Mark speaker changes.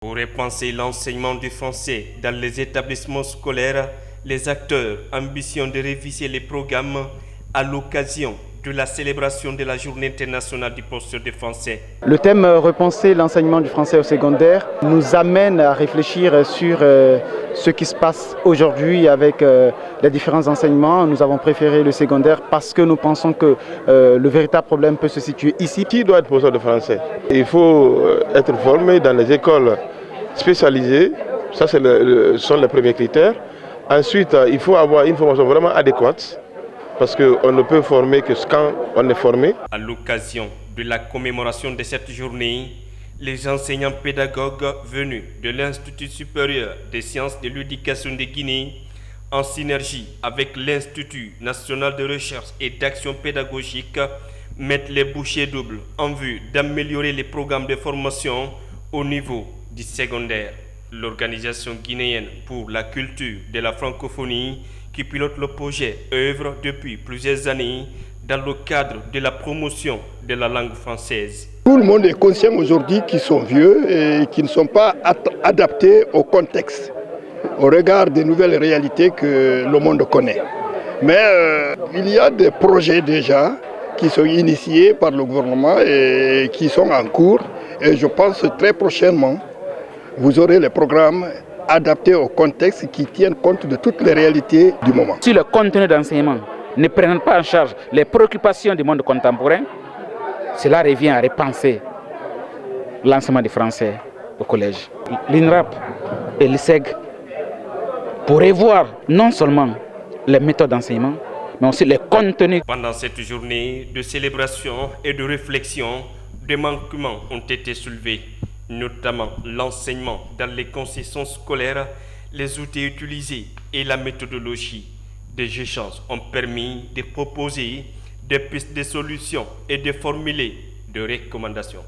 Speaker 1: Pour repenser l'enseignement du français dans les établissements scolaires, les acteurs ambitionnent de réviser les programmes à l'occasion de la célébration de la Journée internationale du professeur de français.
Speaker 2: Le thème repenser l'enseignement du français au secondaire nous amène à réfléchir sur ce qui se passe aujourd'hui avec les différents enseignements. Nous avons préféré le secondaire parce que nous pensons que le véritable problème peut se situer ici.
Speaker 3: Qui doit être professeur de français? Il faut être formé dans les écoles spécialisées, ça sont les premiers critères. Ensuite, il faut avoir une formation vraiment adéquate, parce qu'on ne peut former que quand on est formé.
Speaker 1: À l'occasion de la commémoration de cette journée, les enseignants pédagogues venus de l'Institut supérieur des sciences de l'éducation de Guinée, en synergie avec l'Institut national de recherche et d'action pédagogique, mettent les bouchées doubles en vue d'améliorer les programmes de formation au niveau du secondaire. L'organisation guinéenne pour la culture de la francophonie qui pilote le projet œuvre depuis plusieurs années dans le cadre de la promotion de la langue française.
Speaker 4: Tout le monde est conscient aujourd'hui qu'ils sont vieux et qu'ils ne sont pas adaptés au contexte, au regard des nouvelles réalités que le monde connaît. Mais il y a des projets déjà qui sont initiés par le gouvernement et qui sont en cours. Et je pense très prochainement, vous aurez les programmes adaptés au contexte qui tiennent compte de toutes les réalités du moment.
Speaker 5: Si le contenu d'enseignement ne prend pas en charge les préoccupations du monde contemporain, cela revient à repenser l'enseignement du français au collège. L'INRAP et l'ISEG pour revoir non seulement les méthodes d'enseignement, mais aussi les contenus.
Speaker 1: Pendant cette journée de célébration et de réflexion, des manquements ont été soulevés, notamment l'enseignement dans les concessions scolaires, les outils utilisés et la méthodologie. Des échanges ont permis de proposer des pistes de solutions et de formuler des recommandations.